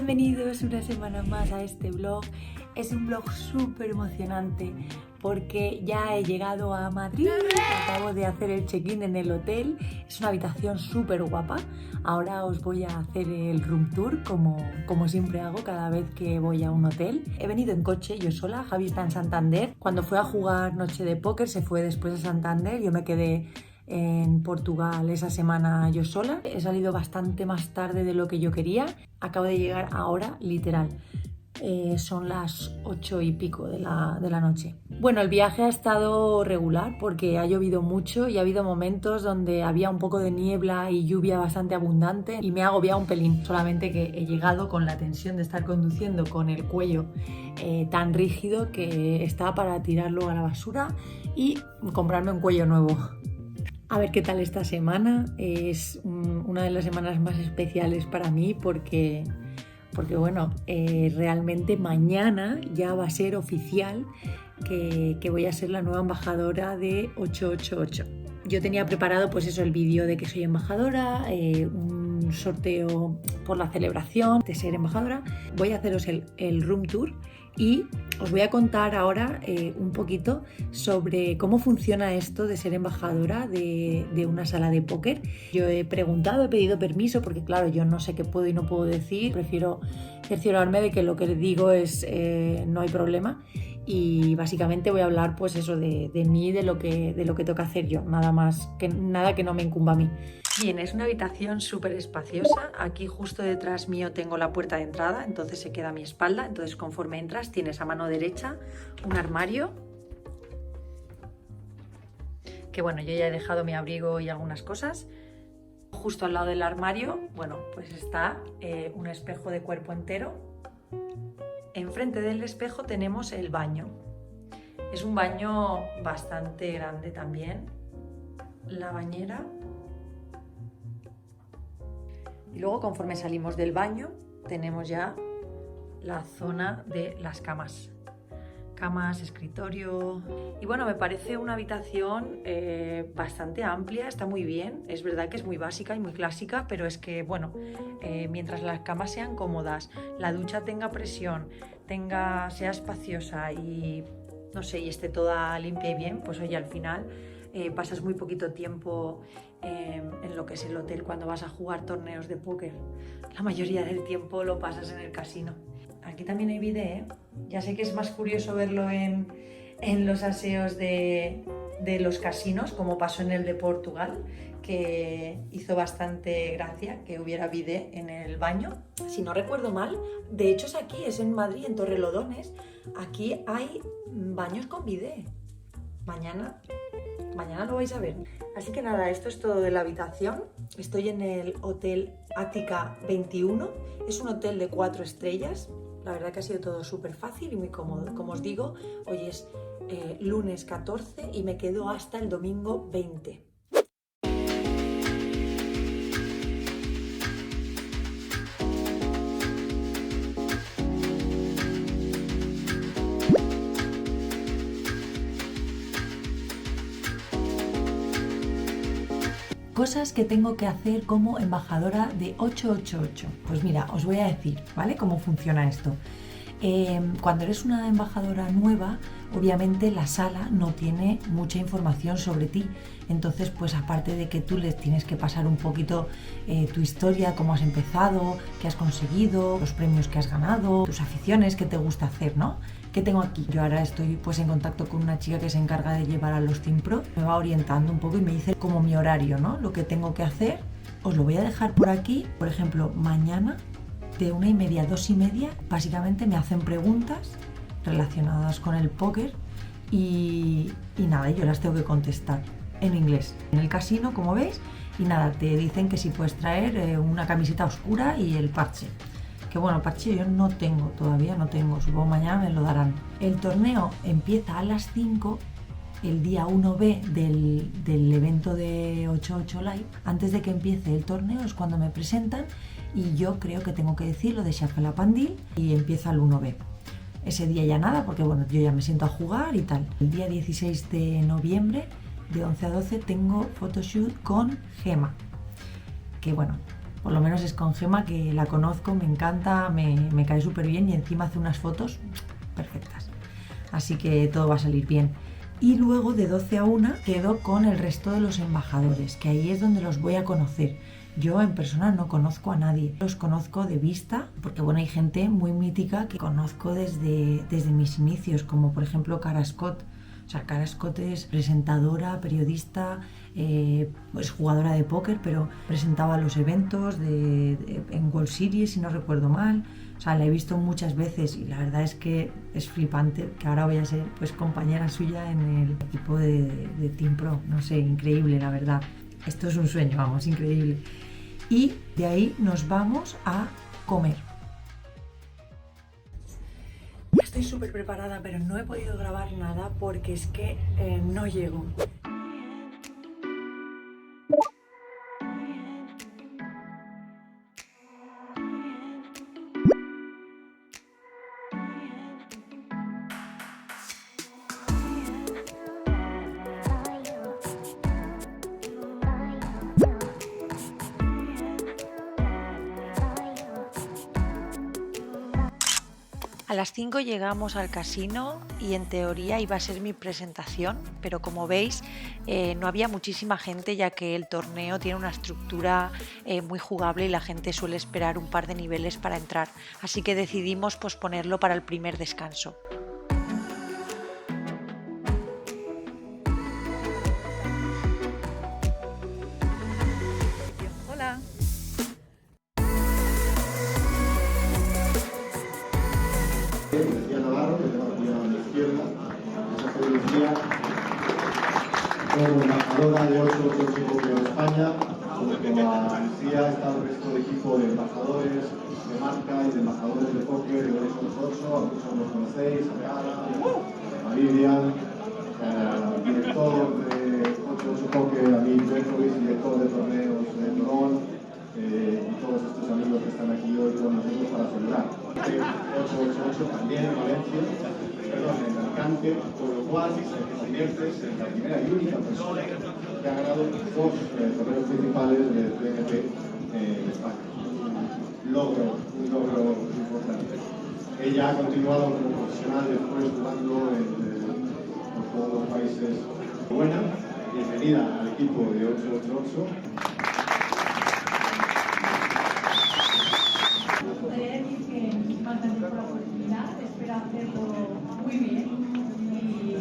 Bienvenidos una semana más a este vlog. Es un vlog súper emocionante porque ya he llegado a Madrid. Acabo de hacer el check-in en el hotel. Es una habitación súper guapa. Ahora os voy a hacer el room tour como siempre hago cada vez que voy a un hotel. He venido en coche yo sola. Javi está en Santander. Cuando fue a jugar noche de póker se fue después a Santander. Yo me quedé en Portugal esa semana yo sola. He salido bastante más tarde de lo que yo quería. Acabo de llegar ahora, literal. Son las 8 y pico de la noche. Bueno, el viaje ha estado regular porque ha llovido mucho y ha habido momentos donde había un poco de niebla y lluvia bastante abundante y me ha agobiado un pelín. Solamente que he llegado con la tensión de estar conduciendo con el cuello tan rígido que está para tirarlo a la basura y comprarme un cuello nuevo. A ver qué tal esta semana. Es una de las semanas más especiales para mí porque bueno, realmente mañana ya va a ser oficial que voy a ser la nueva embajadora de 888. Yo tenía preparado pues eso, el vídeo de que soy embajadora, un sorteo por la celebración de ser embajadora. Voy a haceros el room tour y os voy a contar ahora un poquito sobre cómo funciona esto de ser embajadora de una sala de póker. Yo he preguntado, he pedido permiso porque claro, yo no sé qué puedo y no puedo decir. Prefiero cerciorarme de que lo que digo es no hay problema. Y básicamente voy a hablar pues eso de mí, de lo que toca hacer yo, nada que no me incumba a mí. Bien, es una habitación súper espaciosa. Aquí justo detrás mío tengo la puerta de entrada, entonces se queda a mi espalda. Entonces conforme entras tienes a mano derecha un armario. Que bueno, yo ya he dejado mi abrigo y algunas cosas. Justo al lado del armario, bueno, pues está un espejo de cuerpo entero. Enfrente del espejo tenemos el baño. Es un baño bastante grande también. La bañera. Y luego conforme salimos del baño tenemos ya la zona de las camas. Camas, escritorio. Y bueno, me parece una habitación bastante amplia, está muy bien. Es verdad que es muy básica y muy clásica, pero es que, bueno, mientras las camas sean cómodas, la ducha tenga presión, sea espaciosa y, no sé, y esté toda limpia y bien, pues oye, al final pasas muy poquito tiempo en lo que es el hotel cuando vas a jugar torneos de póker. La mayoría del tiempo lo pasas en el casino. Aquí también hay bidet, ¿eh? Ya sé que es más curioso verlo en los aseos de los casinos, como pasó en el de Portugal, que hizo bastante gracia que hubiera bidet en el baño. Si no recuerdo mal, de hecho es aquí, es en Madrid, en Torrelodones. Aquí hay baños con bidet. Mañana lo vais a ver. Así que nada, esto es todo de la habitación. Estoy en el Hotel Ática 21. Es un hotel de 4 estrellas. La verdad que ha sido todo súper fácil y muy cómodo. Como os digo, hoy es lunes 14 y me quedo hasta el domingo 20. Cosas que tengo que hacer como embajadora de 888. Pues mira, os voy a decir, ¿vale? Cómo funciona esto. Cuando eres una embajadora nueva, obviamente la sala no tiene mucha información sobre ti. Entonces, pues aparte de que tú les tienes que pasar un poquito tu historia, cómo has empezado, qué has conseguido, los premios que has ganado, tus aficiones, qué te gusta hacer, ¿no? ¿Qué tengo aquí? Yo ahora estoy pues en contacto con una chica que se encarga de llevar a los Team Pro. Me va orientando un poco y me dice como mi horario, ¿no? Lo que tengo que hacer. Os lo voy a dejar por aquí. Por ejemplo, mañana de 1:30 a 2:30 básicamente me hacen preguntas relacionadas con el póker y nada, yo las tengo que contestar en inglés. En el casino, como veis, y nada, te dicen que si puedes traer una camiseta oscura y el parche. Que bueno, parche yo no tengo, todavía no tengo, supongo mañana me lo darán. El torneo empieza a las 5, el día 1B del evento de 88 Live. Antes de que empiece el torneo es cuando me presentan y yo creo que tengo que decir lo de Xafelapandil y empieza el 1B. Ese día ya nada, porque bueno, yo ya me siento a jugar y tal. El día 16 de noviembre, de 11 a 12, tengo photoshoot con Gema. Que bueno, Por lo menos es con Gemma, que la conozco, me encanta, me cae súper bien y encima hace unas fotos perfectas. Así que todo va a salir bien. Y luego de 12 a 1 quedo con el resto de los embajadores, que ahí es donde los voy a conocer. Yo en persona no conozco a nadie, los conozco de vista, porque bueno, hay gente muy mítica que conozco desde mis inicios, como por ejemplo Cara Scott. O sea, Cara Scott es presentadora, periodista, es jugadora de póker, pero presentaba los eventos en World Series, si no recuerdo mal. O sea, la he visto muchas veces y la verdad es que es flipante que ahora voy a ser pues compañera suya en el equipo de Team Pro. No sé, increíble, la verdad. Esto es un sueño, vamos, increíble. Y de ahí nos vamos a comer. Ya estoy súper preparada, pero no he podido grabar nada porque es que no llego. A las 5 llegamos al casino y en teoría iba a ser mi presentación, pero como veis no había muchísima gente, ya que el torneo tiene una estructura muy jugable y la gente suele esperar un par de niveles para entrar, así que decidimos posponerlo para el primer descanso. Hola. Lucía Navarro, que tengo aquí a la izquierda, esa fue Lucía, como embajadora de 885 de España. Junto a Lucía está el resto del equipo de embajadores de marca y de embajadores de póker de 888, a muchos los conocéis, a Cara, a Vivian, director de 88 Póker, a David Berkowitz, director de torneos de Morón, y todos estos amigos que están aquí hoy con nosotros para celebrar. 888 también en Valencia, perdón, en Alicante, por lo cual se convierte en la primera y única persona que ha ganado dos torneos principales del PNP en España. Un logro importante. Ella ha continuado como profesional después jugando por todos los países. Buena, bienvenida al equipo de 888. Gracias por la oportunidad, espero hacerlo muy bien y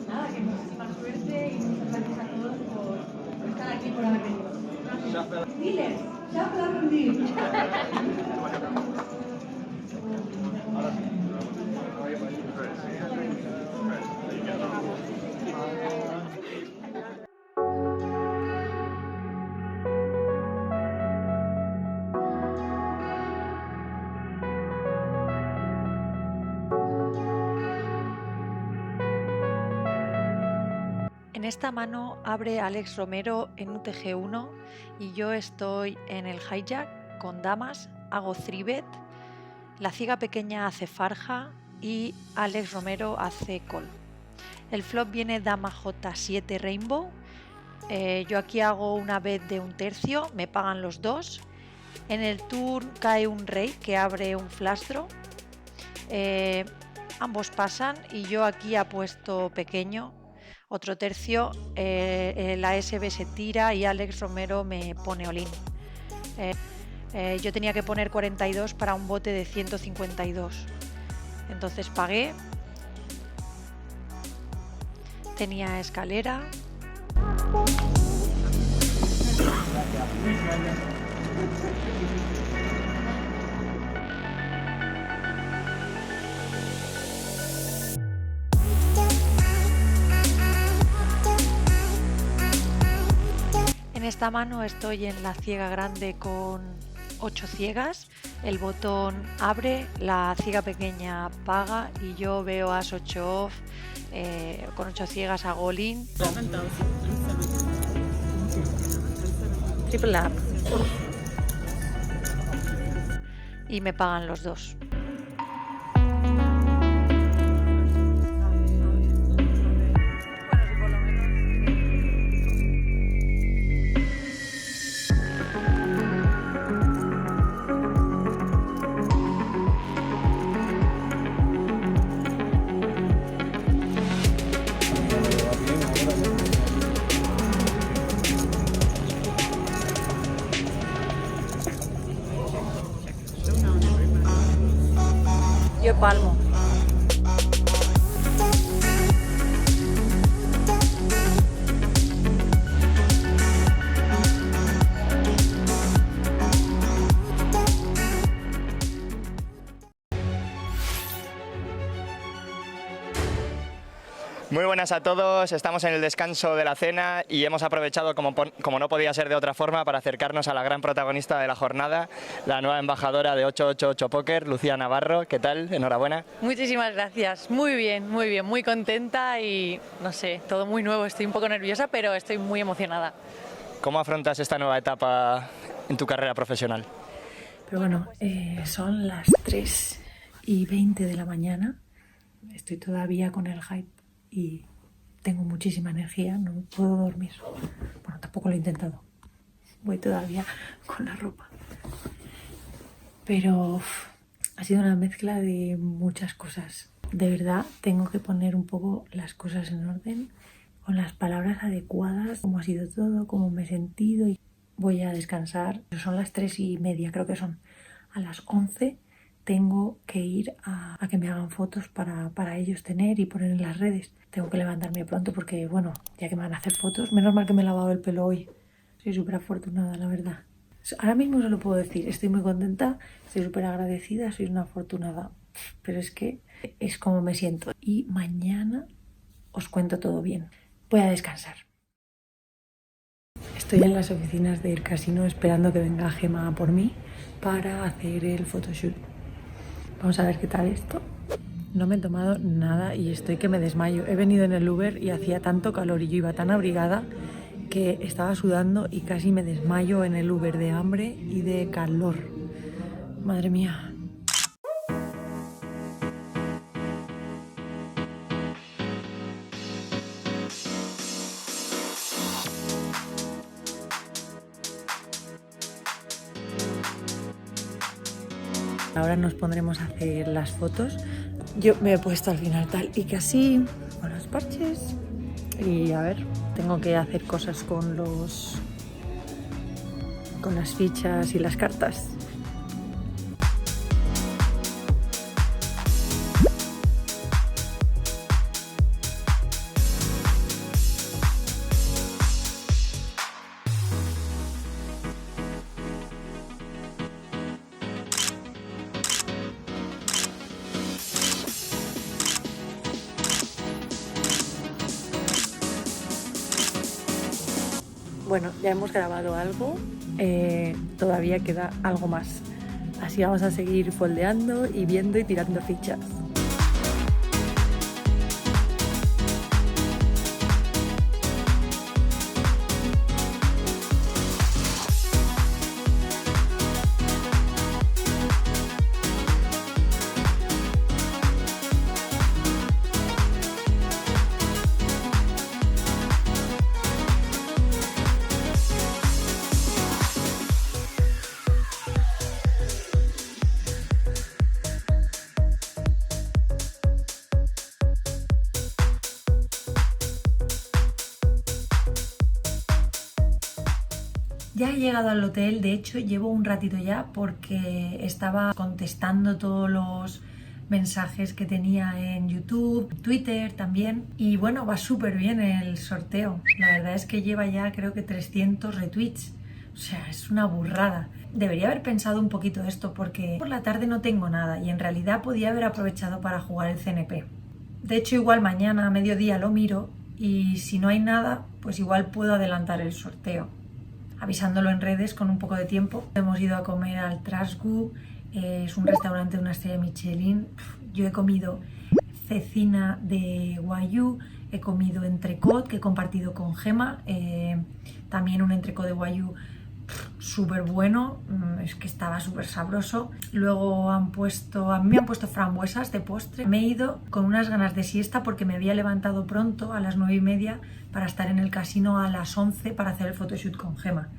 nada, que muchísima suerte y muchas gracias a todos por estar aquí, por haber venido. Diles, ya aprendí. En esta mano abre Alex Romero en UTG1 y yo estoy en el hijack con damas, hago 3-bet, la ciega pequeña hace farja y Alex Romero hace call. El flop viene dama J7 rainbow, yo aquí hago una bet de 1/3, me pagan los dos. En el turn cae un rey que abre un flash draw, ambos pasan y yo aquí apuesto pequeño. Otro tercio, la SB se tira y Alex Romero me pone all-in. Yo tenía que poner 42 para un bote de 152. Entonces pagué. Tenía escalera. En esta mano estoy en la ciega grande con 8 ciegas, el botón abre, la ciega pequeña paga y yo veo as 8 off, con 8 ciegas hago all-in. Triple up. Y me pagan los dos. Palmo. Muy buenas a todos, estamos en el descanso de la cena y hemos aprovechado, como no podía ser de otra forma, para acercarnos a la gran protagonista de la jornada, la nueva embajadora de 888 Póker, Lucía Navarro. ¿Qué tal? Enhorabuena. Muchísimas gracias, muy bien, muy contenta y no sé, todo muy nuevo, estoy un poco nerviosa pero estoy muy emocionada. ¿Cómo afrontas esta nueva etapa en tu carrera profesional? Pero bueno, son las 3:20 de la mañana, estoy todavía con el hype y tengo muchísima energía, no puedo dormir. Bueno, tampoco lo he intentado. Voy todavía con la ropa. Pero ha sido una mezcla de muchas cosas. De verdad, tengo que poner un poco las cosas en orden, con las palabras adecuadas, cómo ha sido todo, cómo me he sentido. Y voy a descansar. Son las 3:30, creo que son. A las 11 tengo que ir a que me hagan fotos para ellos tener y poner en las redes. Tengo que levantarme pronto porque, bueno, ya que me van a hacer fotos, menos mal que me he lavado el pelo hoy. Soy súper afortunada, la verdad. Ahora mismo se lo puedo decir, estoy muy contenta, estoy súper agradecida, soy una afortunada. Pero es que es como me siento. Y mañana os cuento todo bien. Voy a descansar. Estoy en las oficinas del casino esperando que venga Gemma por mí para hacer el photoshoot. Vamos a ver qué tal esto. No me he tomado nada y estoy que me desmayo. He venido en el Uber y hacía tanto calor y yo iba tan abrigada que estaba sudando y casi me desmayo en el Uber de hambre y de calor. Madre mía. Ahora nos pondremos a hacer las fotos. Yo me he puesto al final tal y que así, con los parches. Y a ver, tengo que hacer cosas con las fichas y las cartas. Bueno, ya hemos grabado algo, todavía queda algo más. Así vamos a seguir foldeando y viendo y tirando fichas. Ya he llegado al hotel, de hecho llevo un ratito ya porque estaba contestando todos los mensajes que tenía en YouTube, Twitter también. Y bueno, va súper bien el sorteo. La verdad es que lleva ya creo que 300 retweets. O sea, es una burrada. Debería haber pensado un poquito esto porque por la tarde no tengo nada y en realidad podía haber aprovechado para jugar el CNP. De hecho, igual mañana a mediodía lo miro y si no hay nada, pues igual puedo adelantar el sorteo, avisándolo en redes con un poco de tiempo. Hemos ido a comer al Trasgu, es un restaurante de una estrella Michelin. Yo he comido cecina de Wagyu, he comido entrecot que he compartido con Gemma, también un entrecot de Wagyu súper bueno, es que estaba súper sabroso. Luego a mí me han puesto frambuesas de postre. Me he ido con unas ganas de siesta porque me había levantado pronto a las 9:30 para estar en el casino a las 11 para hacer el photoshoot con Gemma.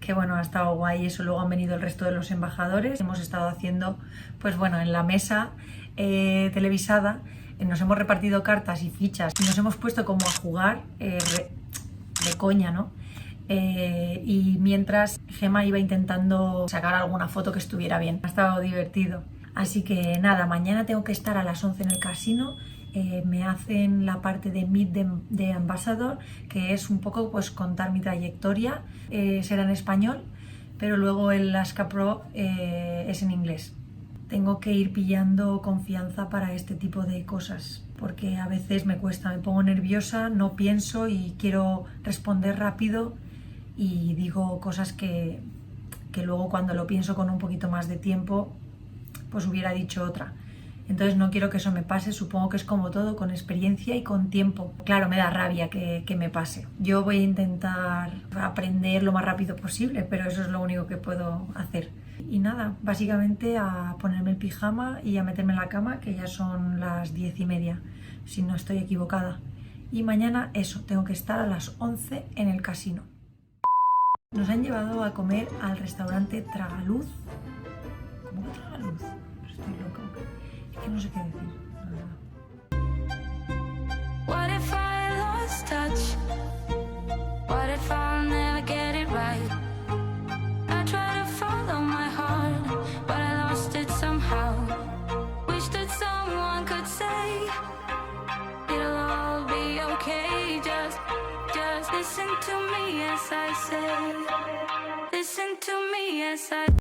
Que bueno, ha estado guay eso. Luego han venido el resto de los embajadores. Hemos estado haciendo, pues bueno, en la mesa televisada, nos hemos repartido cartas y fichas y nos hemos puesto como a jugar de coña, ¿no? Y mientras Gemma iba intentando sacar alguna foto que estuviera bien. Ha estado divertido. Así que nada, mañana tengo que estar a las 11 en el casino. Me hacen la parte de Meet the Ambassador, que es un poco pues contar mi trayectoria. Será en español, pero luego el Alaska Pro es en inglés. Tengo que ir pillando confianza para este tipo de cosas, porque a veces me cuesta, me pongo nerviosa, no pienso y quiero responder rápido y digo cosas que luego cuando lo pienso con un poquito más de tiempo, pues hubiera dicho otra. Entonces no quiero que eso me pase, supongo que es como todo, con experiencia y con tiempo. Claro, me da rabia que me pase. Yo voy a intentar aprender lo más rápido posible, pero eso es lo único que puedo hacer. Y nada, básicamente a ponerme el pijama y a meterme en la cama, que ya son las 10:30, si no estoy equivocada. Y mañana eso, tengo que estar a las 11 en el casino. Nos han llevado a comer al restaurante Tragaluz. ¿Cómo que Tragaluz? Estoy loca. Es que no sé qué decir. What if I lost touch? What if I'll never get it right? I try to follow my heart, but I lost it somehow. Wish that someone could say it'll all be okay. Just listen to me as I say. Listen to me as I